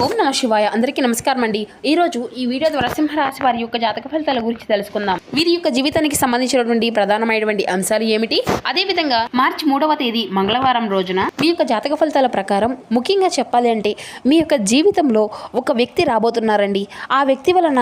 ఓం నమ శివాయ. అందరికీ నమస్కారం అండి. ఈరోజు ఈ వీడియో ద్వారా సింహరాశి వారి యొక్క జాతక ఫలితాల గురించి తెలుసుకుందాం. వీరి యొక్క జీవితానికి సంబంధించినటువంటి ప్రధానమైనటువంటి అంశాలు ఏమిటి, అదేవిధంగా మార్చి 3వ తేదీ మంగళవారం రోజున మీ యొక్క జాతక ఫలితాల ప్రకారం ముఖ్యంగా చెప్పాలి అంటే మీ యొక్క జీవితంలో ఒక వ్యక్తి రాబోతున్నారండి. ఆ వ్యక్తి వలన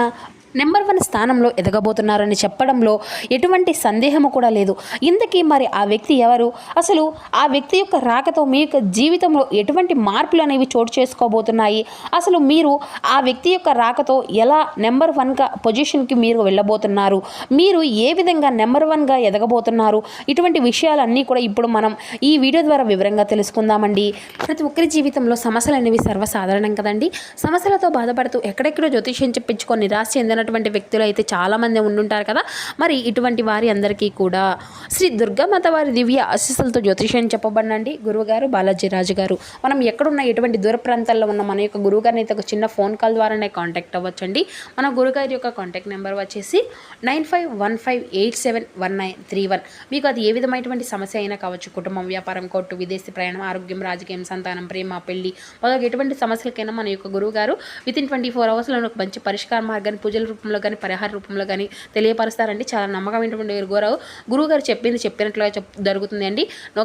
నెంబర్ 1 స్థానంలో ఎదగబోతున్నారని చెప్పడంలో ఎటువంటి సందేహము కూడా లేదు. ఇంతకీ మరి ఆ వ్యక్తి ఎవరు, అసలు ఆ వ్యక్తి యొక్క రాకతో మీ యొక్క జీవితంలో ఎటువంటి మార్పులు అనేవి చోటు చేసుకోబోతున్నాయి, అసలు మీరు ఆ వ్యక్తి యొక్క రాకతో ఎలా నెంబర్ 1గా పొజిషన్కి మీరు వెళ్ళబోతున్నారు, మీరు ఏ విధంగా నెంబర్ 1గా ఎదగబోతున్నారు, ఇటువంటి విషయాలన్నీ కూడా ఇప్పుడు మనం ఈ వీడియో ద్వారా వివరంగా తెలుసుకుందామండి. ప్రతి ఒక్కరి జీవితంలో సమస్యలు అనేవి సర్వసాధారణం కదండి. సమస్యలతో బాధపడుతూ ఎక్కడెక్కడో జ్యోతిష్యం చెప్పించుకొని నిరాశ చెందిన వ్యక్తులు అయితే చాలా మంది ఉండుంటారు కదా. మరి ఇటువంటి వారి అందరికీ కూడా శ్రీ దుర్గామాత వారి దివ్య ఆశీస్సులతో జ్యోతిష్యం చెప్పబడినండి గురువుగారు బాలాజీ రాజు గారు. మనం ఎక్కడున్న ఎటువంటి దూర ప్రాంతాల్లో ఉన్న మన యొక్క గురువుగారిని అయితే ఒక చిన్న ఫోన్ కాల్ ద్వారానే కాంటాక్ట్ అవ్వచ్చండి. మన గురుగారి యొక్క కాంటాక్ట్ నెంబర్ వచ్చేసి 9515871931. మీకు అది ఏ విధమైనటువంటి సమస్య అయినా కావచ్చు, కుటుంబం, వ్యాపారం, కోర్టు, విదేశీ ప్రయాణం, ఆరోగ్యం, రాజకీయం, సంతానం, ప్రేమ, పెళ్లి మొదలగు ఎటువంటి సమస్యలకైనా మన యొక్క గురువుగారు వితిన్ 24 అవర్స్లో ఒక మంచి పరిష్కార మార్గాన్ని పూజల రూపంలో కానీ పరిహార రూపంలో కానీ తెలియపరుస్తారండి. చాలా నమ్మకమైనటువంటి గురువుగారు చెప్పినట్లుగా జరుగుతుంది అండి.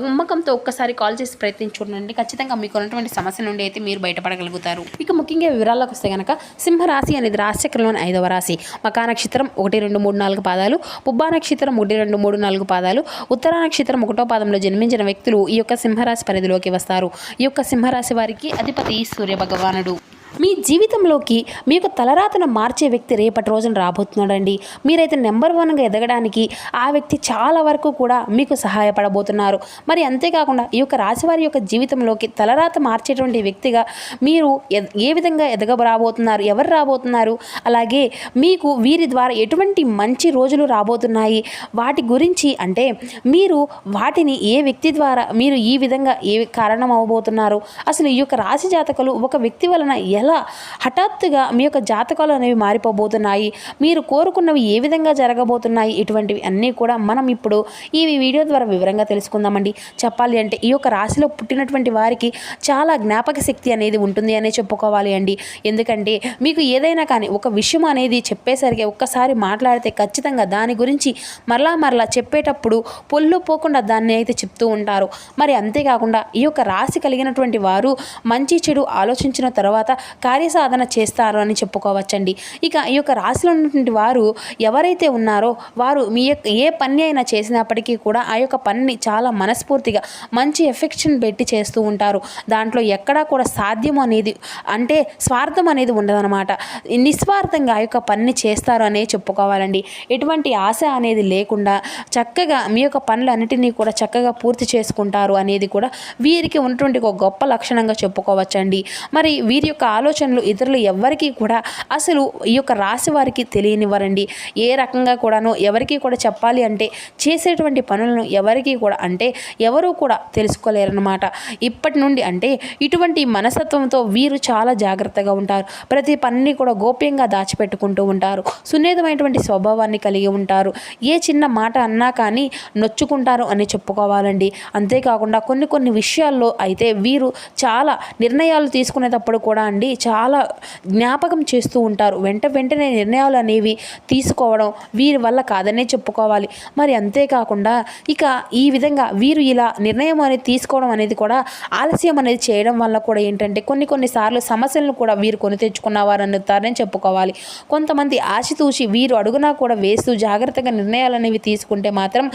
నమ్మకంతో ఒక్కసారి కాల్ చేసి ప్రయత్నించుకోండి. ఖచ్చితంగా మీకు ఉన్నటువంటి సమస్య నుండి అయితే మీరు బయటపడగలుగుతారు. ఇక ముఖ్యంగా వివరాల్లోకి వస్తే కనుక సింహరాశి అనేది రాశిచక్రంలోని 5వ రాశి. మకా నక్షత్రం 1, 2, 3, 4 పాదాలు, పుబ్బా నక్షత్రం 1, 2, 3, 4 పాదాలు, ఉత్తర నక్షత్రం 1వ పాదంలో జన్మించిన వ్యక్తులు ఈ యొక్క సింహరాశి పరిధిలోకి వస్తారు. ఈ యొక్క సింహరాశి వారికి అధిపతి సూర్య భగవానుడు. మీ జీవితంలోకి మీ యొక్క తలరాతను మార్చే వ్యక్తి రేపటి రోజున రాబోతున్నాడండి. మీరైతే నెంబర్ 1గా ఎదగడానికి ఆ వ్యక్తి చాలా వరకు కూడా మీకు సహాయపడబోతున్నారు. మరి అంతేకాకుండా ఈ యొక్క రాశివారి యొక్క జీవితంలోకి తలరాత మార్చేటువంటి వ్యక్తిగా మీరు ఏ విధంగా రాబోతున్నారు, ఎవరు రాబోతున్నారు, అలాగే మీకు వీరి ద్వారా ఎటువంటి మంచి రోజులు రాబోతున్నాయి, వాటి గురించి అంటే మీరు వాటిని ఏ వ్యక్తి ద్వారా మీరు ఈ విధంగా ఏ కారణం అవ్వబోతున్నారు, అసలు ఈ యొక్క రాశి జాతకులు ఒక వ్యక్తి వలన ఎలా హఠాత్తుగా మీ యొక్క జాతకాలు అనేవి మారిపోబోతున్నాయి, మీరు కోరుకున్నవి ఏ విధంగా జరగబోతున్నాయి, ఇటువంటివి అన్నీ కూడా మనం ఇప్పుడు ఈ వీడియో ద్వారా వివరంగా తెలుసుకుందామండి. చెప్పాలి అంటే ఈ యొక్క రాశిలో పుట్టినటువంటి వారికి చాలా జ్ఞాపక శక్తి అనేది ఉంటుంది అనే చెప్పుకోవాలి అండి. ఎందుకంటే మీకు ఏదైనా కానీ ఒక విషయం అనేది చెప్పేసరికి ఒక్కసారి మాట్లాడితే ఖచ్చితంగా దాని గురించి మరలా చెప్పేటప్పుడు పొల్లు పోకుండా దాన్ని అయితే చెప్తూ ఉంటారు. మరి అంతేకాకుండా ఈ యొక్క రాశి కలిగినటువంటి వారు మంచి చెడు ఆలోచించిన తర్వాత కార్యసాధన చేస్తారు అని చెప్పుకోవచ్చండి. ఇక ఈ యొక్క రాశిలో ఉన్నటువంటి వారు ఎవరైతే ఉన్నారో వారు మీ యొక్క ఏ పని అయినా చేసినప్పటికీ కూడా ఆ యొక్క పనిని చాలా మనస్ఫూర్తిగా మంచి ఎఫెక్షన్ పెట్టి చేస్తూ ఉంటారు. దాంట్లో ఎక్కడా కూడా సాధ్యం అనేది అంటే స్వార్థం అనేది ఉండదన్నమాట. నిస్వార్థంగా ఆ యొక్క పనిని చేస్తారు అనే చెప్పుకోవాలండి. ఎటువంటి ఆశ అనేది లేకుండా చక్కగా మీ యొక్క పనులన్నిటినీ కూడా చక్కగా పూర్తి చేసుకుంటారు అనేది కూడా వీరికి ఉన్నటువంటి ఒక గొప్ప లక్షణంగా చెప్పుకోవచ్చండి. మరి వీరి యొక్క ఆలోచనలు ఇతరులు ఎవ్వరికీ కూడా అసలు ఈ యొక్క రాశి వారికి తెలియనివ్వరండి. ఏ రకంగా కూడాను ఎవరికి కూడా చెప్పాలి అంటే చేసేటువంటి పనులను ఎవరికి కూడా అంటే ఎవరూ కూడా తెలుసుకోలేరన్నమాట. ఇప్పటి నుండి అంటే ఇటువంటి మనస్తత్వంతో వీరు చాలా జాగ్రత్తగా ఉంటారు. ప్రతి పనిని కూడా గోప్యంగా దాచిపెట్టుకుంటూ ఉంటారు. సున్నితమైనటువంటి స్వభావాన్ని కలిగి ఉంటారు. ఏ చిన్న మాట అన్నా కానీ నొచ్చుకుంటారు అని చెప్పుకోవాలండి. అంతేకాకుండా కొన్ని విషయాల్లో అయితే వీరు చాలా నిర్ణయాలు తీసుకునేటప్పుడు కూడా అండి చాలా జ్ఞాపకం చేస్తూ ఉంటారు. వెంటనే నిర్ణయాలు అనేవి తీసుకోవడం వీరి వల్ల కాదనే చెప్పుకోవాలి. మరి అంతేకాకుండా ఇక ఈ విధంగా వీరు ఇలా నిర్ణయం అనేది తీసుకోవడం అనేది కూడా ఆలస్యం అనేది చేయడం వల్ల కూడా ఏంటంటే కొన్నిసార్లు సమస్యలను కూడా వీరు కొని తెచ్చుకున్నవారు అందుతారని చెప్పుకోవాలి. కొంతమంది ఆశతూచి వీరు అడుగునా కూడా వేస్తూ జాగ్రత్తగా నిర్ణయాలు అనేవి తీసుకుంటే మాత్రం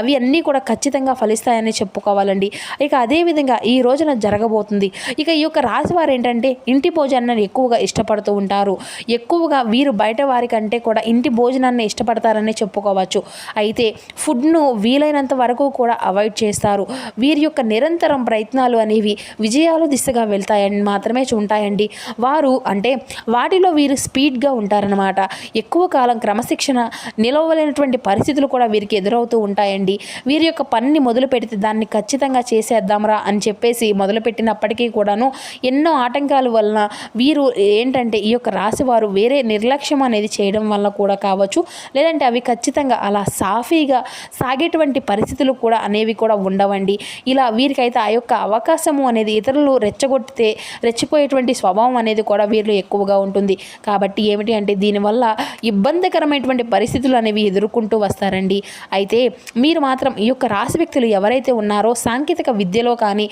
అవి అన్నీ కూడా ఖచ్చితంగా ఫలిస్తాయని చెప్పుకోవాలండి. ఇక అదేవిధంగా ఈ రోజున జరగబోతుంది. ఇక ఈ యొక్క రాశి వారు ఏంటంటే ఇంటి భోజనాన్ని ఎక్కువగా ఇష్టపడుతూ ఉంటారు. ఎక్కువగా వీరు బయట వారి కంటే కూడా ఇంటి భోజనాన్ని ఇష్టపడతారని చెప్పుకోవచ్చు. అయితే ఫుడ్ను వీలైనంత వరకు కూడా అవాయిడ్ చేస్తారు. వీరి యొక్క నిరంతరం ప్రయత్నాలు అనేవి విజయాలు దిశగా వెళ్తాయని మాత్రమే ఉంటాయండి. వారు అంటే వాటిలో వీరు స్పీడ్గా ఉంటారనమాట. ఎక్కువ కాలం క్రమశిక్షణ నిలవలేనటువంటి పరిస్థితులు కూడా వీరికి ఎదురవుతూ ఉంటాయండి. వీరి యొక్క పనిని మొదలు పెడితే దాన్ని ఖచ్చితంగా చేసేద్దాంరా అని చెప్పేసి మొదలుపెట్టినప్పటికీ కూడాను ఎన్నో ఆటంకాల వలన వీరు ఏంటంటే ఈ యొక్క రాశి వారు వేరే నిర్లక్ష్యం అనేది చేయడం వల్ల కూడా కావచ్చు, లేదంటే అవి ఖచ్చితంగా అలా సాఫీగా సాగేటువంటి పరిస్థితులు కూడా అనేవి కూడా ఉండవండి. ఇలా వీరికైతే ఆ యొక్క అవకాశము అనేది ఇతరులు రెచ్చగొట్టితే రెచ్చిపోయేటువంటి స్వభావం అనేది కూడా వీరిలో ఎక్కువగా ఉంటుంది. కాబట్టి ఏమిటి అంటే దీనివల్ల ఇబ్బందికరమైనటువంటి పరిస్థితులు అనేవి ఎదుర్కొంటూ వస్తారండి. అయితే మీరు మాత్రం ఈ యొక్క రాశి వ్యక్తులు ఎవరైతే ఉన్నారో సాంకేతిక విద్యలో కానీ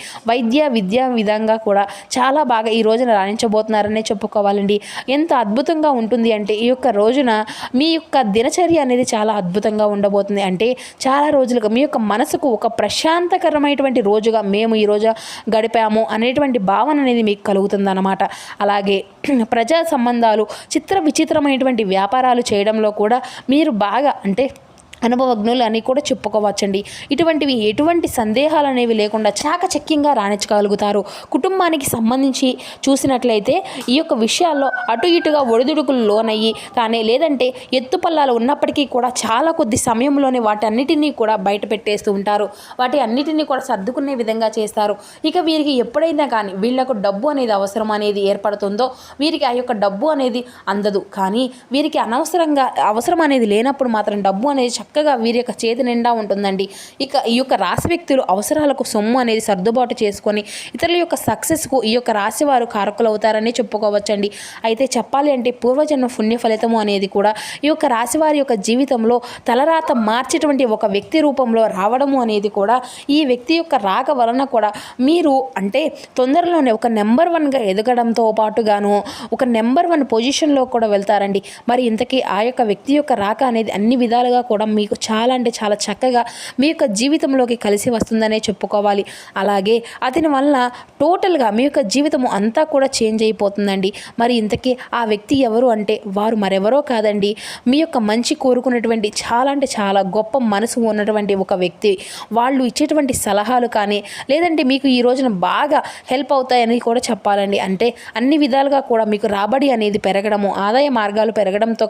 విద్యా విధంగా కూడా చాలా బాగా ఈ రోజున రాణించబోతున్నారనే చెప్పుకోవాలండి. ఎంత అద్భుతంగా ఉంటుంది అంటే ఈ యొక్క రోజున మీ యొక్క దినచర్య అనేది చాలా అద్భుతంగా ఉండబోతుంది. అంటే చాలా రోజులుగా మీ యొక్క మనసుకు ఒక ప్రశాంతకరమైనటువంటి రోజుగా మేము ఈరోజు గడిపాము అనేటువంటి భావన అనేది మీకు కలుగుతుందన్నమాట. అలాగే ప్రజా సంబంధాలు, విచిత్రమైనటువంటి వ్యాపారాలు చేయడంలో కూడా మీరు బాగా అంటే అనుభవజ్ఞులు అని కూడా చెప్పుకోవచ్చండి. ఇటువంటివి ఎటువంటి సందేహాలు అనేవి లేకుండా చాకచక్యంగా రాణించగలుగుతారు. కుటుంబానికి సంబంధించి చూసినట్లయితే ఈ యొక్క విషయాల్లో అటు ఇటుగా ఒడిదుడుకులు లోనయ్యి కానీ లేదంటే ఎత్తుపల్లాలు ఉన్నప్పటికీ కూడా చాలా కొద్ది సమయంలోనే వాటి అన్నిటినీ కూడా బయట పెట్టేస్తూ ఉంటారు. వాటి అన్నిటినీ కూడా సర్దుకునే విధంగా చేస్తారు. ఇక వీరికి ఎప్పుడైనా కానీ వీళ్ళకు డబ్బు అనేది అవసరం అనేది ఏర్పడుతుందో వీరికి ఆ యొక్క డబ్బు అనేది అందదు. కానీ వీరికి అనవసరంగా అవసరం అనేది లేనప్పుడు మాత్రం డబ్బు అనేది చక్కగా వీరి యొక్క చేతి నిండా ఉంటుందండి. ఇక ఈ యొక్క రాశి వ్యక్తులు అవసరాలకు సొమ్ము అనేది సర్దుబాటు చేసుకొని ఇతరుల యొక్క సక్సెస్కు ఈ యొక్క రాశి వారు కారకులు అవుతారని చెప్పుకోవచ్చండి. అయితే చెప్పాలి అంటే పూర్వజన్మ పుణ్య ఫలితము అనేది కూడా ఈ యొక్క రాశి వారి యొక్క జీవితంలో తలరాత మార్చేటువంటి ఒక వ్యక్తి రూపంలో రావడము అనేది కూడా ఈ వ్యక్తి యొక్క రాక వలన కూడా మీరు అంటే తొందరలోనే ఒక నెంబర్ 1గా ఎదగడంతో పాటుగాను ఒక నెంబర్ 1 పొజిషన్లో కూడా వెళ్తారండి. మరి ఇంతకీ ఆ యొక్క వ్యక్తి యొక్క రాక అనేది అన్ని విధాలుగా కూడా మీకు చాలా అంటే చాలా చక్కగా మీ యొక్క జీవితంలోకి కలిసి వస్తుందనే చెప్పుకోవాలి. అలాగే అతని వల్ల టోటల్గా మీ యొక్క జీవితం అంతా కూడా చేంజ్ అయిపోతుందండి. మరి ఇంతకీ ఆ వ్యక్తి ఎవరు అంటే వారు మరెవరో కాదండి, మీ యొక్క మంచి కోరుకున్నటువంటి చాలా అంటే చాలా గొప్ప మనసు ఉన్నటువంటి ఒక వ్యక్తి. వాళ్ళు ఇచ్చేటువంటి సలహాలు కానీ లేదంటే మీకు ఈ రోజున బాగా హెల్ప్ అవుతాయని కూడా చెప్పాలండి. అంటే అన్ని విధాలుగా కూడా మీకు రాబడి అనేది పెరగడము, ఆదాయ మార్గాలు పెరగడంతో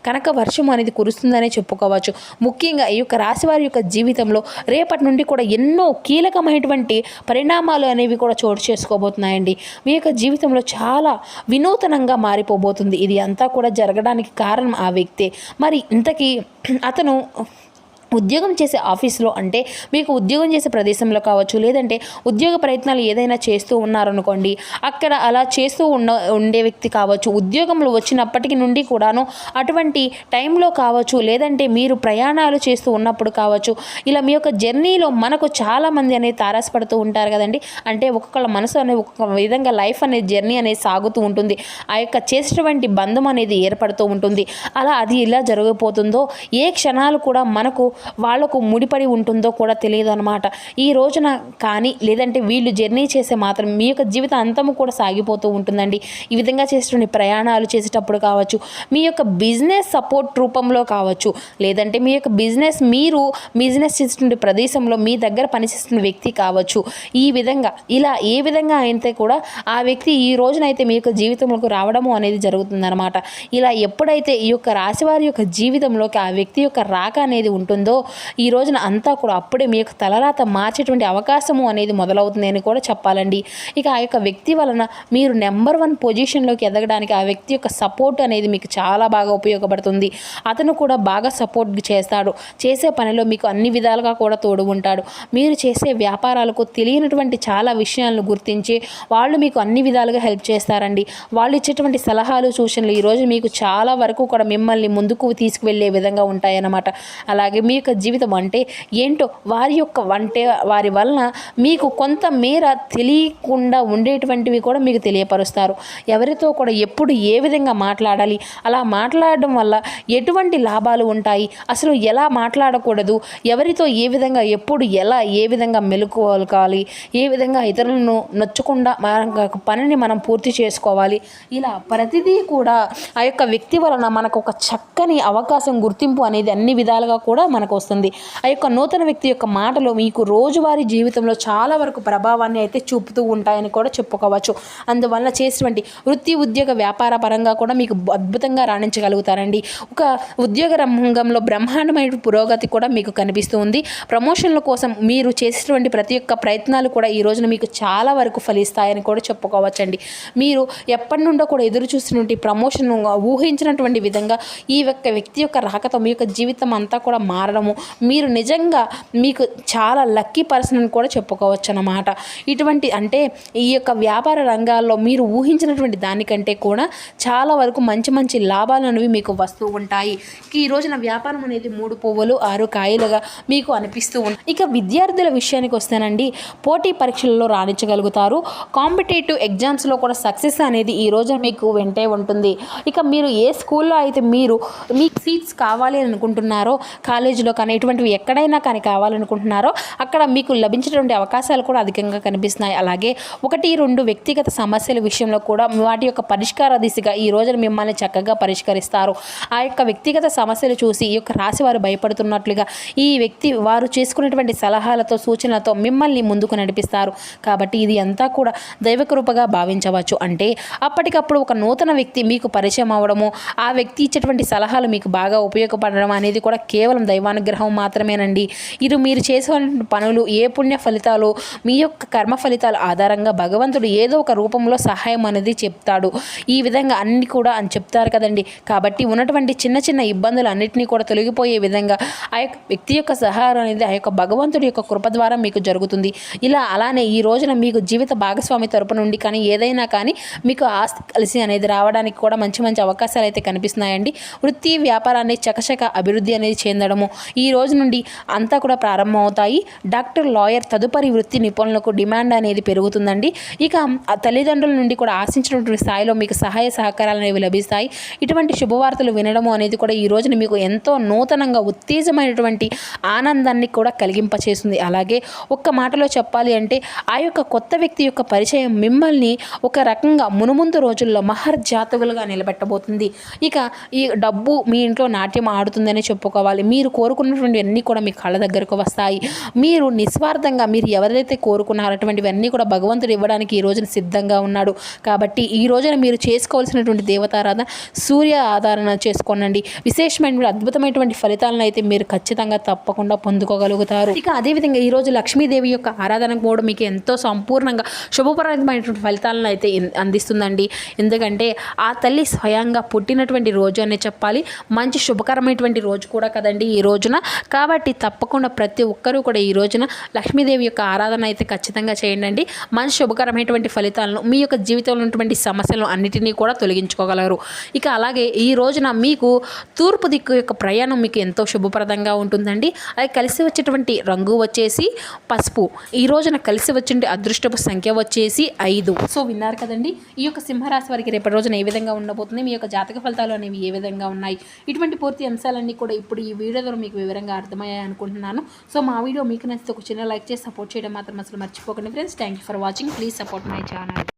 కనుక వర్షం అనేది కురుస్తుందనే చెప్పుకోవచ్చు. ముఖ్యంగా ఈ యొక్క రాశి వారి యొక్క జీవితంలో రేపటి నుండి కూడా ఎన్నో కీలకమైనటువంటి పరిణామాలు అనేవి కూడా చోటు చేసుకోబోతున్నాయండి. మీ యొక్క జీవితంలో చాలా వినూతనంగా మారిపోబోతుంది. ఇది అంతా కూడా జరగడానికి కారణం ఆ వ్యక్తే. మరి ఇంతకీ అతను ఉద్యోగం చేసే ఆఫీస్లో అంటే మీకు ఉద్యోగం చేసే ప్రదేశంలో కావచ్చు, లేదంటే ఉద్యోగ ప్రయత్నాలు ఏదైనా చేస్తూ ఉన్నారనుకోండి, అక్కడ అలా చేస్తూ ఉండే వ్యక్తి కావచ్చు. ఉద్యోగంలో వచ్చినప్పటికి నుండి కూడాను అటువంటి టైంలో కావచ్చు, లేదంటే మీరు ప్రయాణాలు చేస్తూ ఉన్నప్పుడు కావచ్చు, ఇలా మీ యొక్క జర్నీలో మనకు చాలామంది అనేది తారసపడుతూ ఉంటారు కదండి. అంటే ఒక్కొక్కళ్ళ మనసు అనేది ఒక్కొక్క విధంగా లైఫ్ అనేది జర్నీ అనేది సాగుతూ ఉంటుంది. ఆ యొక్క చేసేటువంటి బంధం అనేది ఏర్పడుతూ ఉంటుంది. అలా అది ఇలా జరిగిపోతుందో ఏ క్షణాలు కూడా మనకు వాళ్లకు ముడిపడి ఉంటుందో కూడా తెలియదు అనమాట. ఈ రోజున కానీ లేదంటే వీళ్ళు జర్నీ చేసే మాత్రం మీ యొక్క జీవితం అంతము కూడా సాగిపోతూ ఉంటుందండి. ఈ విధంగా చేసేటువంటి ప్రయాణాలు చేసేటప్పుడు కావచ్చు, మీ యొక్క బిజినెస్ సపోర్ట్ రూపంలో కావచ్చు, లేదంటే మీ యొక్క బిజినెస్ చేసేటువంటి ప్రదేశంలో మీ దగ్గర పనిచేస్తున్న వ్యక్తి కావచ్చు. ఈ విధంగా ఇలా ఏ విధంగా అయితే కూడా ఆ వ్యక్తి ఈ రోజునైతే మీ యొక్క జీవితంలోకి రావడము అనేది జరుగుతుందన్నమాట. ఇలా ఎప్పుడైతే ఈ యొక్క రాశివారి యొక్క జీవితంలోకి ఆ వ్యక్తి యొక్క రాక అనేది ఉంటుందో ఈ రోజున అంతా కూడా అప్పుడే మీ యొక్క తలరాత మార్చేటువంటి అవకాశము అనేది మొదలవుతుంది అని కూడా చెప్పాలండి. ఇక ఆ యొక్క వ్యక్తి వలన మీరు నెంబర్ 1 పొజిషన్లోకి ఎదగడానికి ఆ వ్యక్తి యొక్క సపోర్ట్ అనేది మీకు చాలా బాగా ఉపయోగపడుతుంది. అతను కూడా బాగా సపోర్ట్ చేస్తాడు. చేసే పనిలో మీకు అన్ని విధాలుగా కూడా తోడు ఉంటాడు. మీరు చేసే వ్యాపారాలకు తెలియనటువంటి చాలా విషయాలను గుర్తించి వాళ్ళు మీకు అన్ని విధాలుగా హెల్ప్ చేస్తారండి. వాళ్ళు ఇచ్చేటువంటి సలహాలు సూచనలు ఈరోజు మీకు చాలా వరకు కూడా మిమ్మల్ని ముందుకు తీసుకువెళ్ళే విధంగా ఉంటాయన్నమాట. అలాగే మీ యొక్క జీవితం అంటే ఏంటో వారి వలన మీకు కొంత మేర తెలియకుండా ఉండేటువంటివి కూడా మీకు తెలియపరుస్తారు. ఎవరితో కూడా ఎప్పుడు ఏ విధంగా మాట్లాడాలి, అలా మాట్లాడడం వల్ల ఎటువంటి లాభాలు ఉంటాయి, అసలు ఎలా మాట్లాడకూడదు, ఎవరితో ఏ విధంగా ఎప్పుడు ఏ విధంగా మెలుకోవాలి, ఏ విధంగా ఇతరులను నొచ్చకుండా మన పనిని మనం పూర్తి చేసుకోవాలి, ఇలా ప్రతిదీ కూడా ఆ యొక్క వ్యక్తి వలన మనకు ఒక చక్కని అవకాశం గుర్తింపు అనేది అన్ని విధాలుగా కూడా మనకు అవగాహనకు వస్తుంది. ఆ యొక్క నూతన వ్యక్తి యొక్క మాటలు మీకు రోజువారీ జీవితంలో చాలా వరకు ప్రభావాన్ని అయితే చూపుతూ ఉంటాయని కూడా చెప్పుకోవచ్చు. అందువల్ల చేసినటువంటి వృత్తి, ఉద్యోగ, వ్యాపార పరంగా కూడా మీకు అద్భుతంగా రాణించగలుగుతారండి. ఒక ఉద్యోగ రంగంలో బ్రహ్మాండమైన పురోగతి కూడా మీకు కనిపిస్తూ ఉంది. ప్రమోషన్ల కోసం మీరు చేసేటువంటి ప్రతి ఒక్క ప్రయత్నాలు కూడా ఈ రోజున మీకు చాలా వరకు ఫలిస్తాయని కూడా చెప్పుకోవచ్చండి. మీరు ఎప్పటి నుండో కూడా ఎదురు చూసినటువంటి ప్రమోషన్ ఊహించినటువంటి విధంగా ఈ యొక్క వ్యక్తి యొక్క రాకతో మీ యొక్క జీవితం అంతా కూడా మారడము, మీరు నిజంగా మీకు చాలా లక్కీ పర్సన్ అని కూడా చెప్పుకోవచ్చు అన్నమాట. ఇటువంటి అంటే ఈ యొక్క వ్యాపార రంగాల్లో మీరు ఊహించినటువంటి దానికంటే కూడా చాలా వరకు మంచి మంచి లాభాలు అనేవి మీకు వస్తూ ఉంటాయి. ఈ రోజున వ్యాపారం అనేది 3 పువ్వులు 6 కాయలుగా మీకు అనిపిస్తూ ఉంటుంది. ఇక విద్యార్థుల విషయానికి వస్తేనండి, పోటీ పరీక్షలలో రాణించగలుగుతారు. కాంపిటేటివ్ ఎగ్జామ్స్లో కూడా సక్సెస్ అనేది ఈ రోజు మీకు వెంటే ఉంటుంది. ఇక మీరు ఏ స్కూల్లో అయితే మీకు సీట్స్ కావాలి అని అనుకుంటున్నారో, కాలేజీలో కానీ ఇటువంటివి ఎక్కడైనా కానీ కావాలనుకుంటున్నారో అక్కడ మీకు లభించేటువంటి అవకాశాలు కూడా అధికంగా కనిపిస్తున్నాయి. అలాగే 1-2 వ్యక్తిగత సమస్యల విషయంలో కూడా వాటి యొక్క పరిష్కార దిశగా ఈ రోజున మిమ్మల్ని చక్కగా పరిష్కరిస్తారు. ఆ యొక్క వ్యక్తిగత సమస్యలు చూసి ఈ యొక్క రాశి వారు భయపడుతున్నట్లుగా ఈ వ్యక్తి వారు చేసుకునేటువంటి సలహాలతో, సూచనలతో మిమ్మల్ని ముందుకు నడిపిస్తారు. కాబట్టి ఇది అంతా కూడా దైవకృపగా భావించవచ్చు. అంటే అప్పటికప్పుడు ఒక నూతన వ్యక్తి మీకు పరిచయం అవ్వడము, ఆ వ్యక్తి ఇచ్చేటువంటి సలహాలు మీకు బాగా ఉపయోగపడడం అనేది కూడా కేవలం దైవానుగ్రహం మాత్రమేనండి. ఇది మీరు చేసే పనులు, ఏ పుణ్య ఫలితాలు, మీ యొక్క కర్మ ఫలితాల ఆధారంగా భగవంతుడు ఏదో ఒక రూపంలో సహాయం అనేది చెప్తాడు. ఈ విధంగా అన్ని కూడా అని చెప్తారు కదండి. కాబట్టి ఉన్నటువంటి చిన్న చిన్న ఇబ్బందులు అన్నింటినీ కూడా తొలగిపోయే విధంగా ఆ యొక్క వ్యక్తి యొక్క సహాయం అనేది ఆ యొక్క భగవంతుడి యొక్క కృప ద్వారా మీకు జరుగుతుంది. అలానే ఈ రోజున మీకు జీవిత భాగస్వామి తరపు నుండి కానీ ఏదైనా కానీ మీకు ఆస్తి కలిసి అనేది రావడానికి కూడా మంచి మంచి అవకాశాలు అయితే కనిపిస్తున్నాయండి. వృత్తి, వ్యాపారాన్ని చకచక అభివృద్ధి అనేది చెందడము ఈ రోజు నుండి అంతా కూడా ప్రారంభమవుతాయి. డాక్టర్, లాయర్ తదుపరి వృత్తి నిపుణులకు డిమాండ్ అనేది పెరుగుతుందండి. ఇక తల్లిదండ్రుల నుండి కూడా ఆశించినటువంటి స్థాయిలో మీకు సహాయ సహకారాలు అనేవి లభిస్తాయి. ఇటువంటి శుభవార్తలు వినడము అనేది కూడా ఈ రోజున మీకు ఎంతో నూతనంగా ఉత్తేజమైనటువంటి ఆనందాన్ని కూడా కలిగింపచేస్తుంది. అలాగే ఒక్క మాటలో చెప్పాలి అంటే ఆ యొక్క కొత్త వ్యక్తి యొక్క పరిచయం మిమ్మల్ని ఒక రకంగా మునుముందు రోజుల్లో మహర్జాతకులుగా నిలబెట్టబోతుంది. ఇక ఈ డబ్బు మీ ఇంట్లో నాట్యం ఆడుతుందని చెప్పుకోవాలి. మీరు కోరుకున్నటువంటి అన్నీ కూడా మీ కళ్ళ దగ్గరకు వస్తాయి. మీరు నిస్వార్థంగా మీరు ఎవరైతే కోరుకున్నారో అటువంటివన్నీ కూడా భగవంతుడు ఇవ్వడానికి ఈ రోజున సిద్ధంగా ఉన్నాడు. కాబట్టి ఈ రోజున మీరు చేసుకోవాల్సినటువంటి దేవతారాధన సూర్య ఆధారణ చేసుకోనండి. విశేషమైన అద్భుతమైనటువంటి ఫలితాలను అయితే మీరు ఖచ్చితంగా తప్పకుండా పొందుకోగలుగుతారు. ఇక అదేవిధంగా ఈరోజు లక్ష్మీదేవి యొక్క ఆరాధన కూడా మీకు ఎంతో సంపూర్ణంగా శుభప్రదమైనటువంటి ఫలితాలను అయితే అందిస్తుందండి. ఎందుకంటే ఆ తల్లి స్వయంగా పుట్టినటువంటి రోజు అనే చెప్పాలి. మంచి శుభకరమైనటువంటి రోజు కూడా కదండి ఈ రోజున. కాబట్టి తప్పకుండా ప్రతి ఒక్కరూ కూడా ఈ రోజున లక్ష్మీదేవి యొక్క ఆరాధన అయితే ఖచ్చితంగా చేయండి. మంచి శుభకరమైనటువంటి ఫలితాలను, మీ యొక్క జీవితంలో ఉన్నటువంటి సమస్యలను అన్నిటినీ కూడా తొలగించుకోగలరు. ఇక అలాగే ఈ రోజున మీకు తూర్పు దిక్కు యొక్క ప్రయాణం మీకు ఎంతో శుభప్రదంగా ఉంటుందండి. అది కలిసి వచ్చేటువంటి రంగు వచ్చేసి పసుపు. ఈ రోజున కలిసి వచ్చే అదృష్టపు సంఖ్య వచ్చేసి 5. సో విన్నారు కదండి, ఈ యొక్క సింహరాశి వారికి రేపటి రోజున ఏ విధంగా ఉండబోతుంది, మీ యొక్క జాతక ఫలితాలు అనేవి ఏ విధంగా ఉన్నాయి, ఇటువంటి పూర్తి అంశాలన్నీ కూడా ఇప్పుడు ఈ వీడియో ద్వారా మీకు వివరంగా అర్థమయ్యాయి అనుకుంటున్నాను. సో మా వీడియో మీకు నచ్చితే ఒక చిన్న లైక్ చేసి సపోర్ట్ చేయడం మాత్రం అసలు మర్చిపోకండి friends. Thank you for watching. Please support my channel.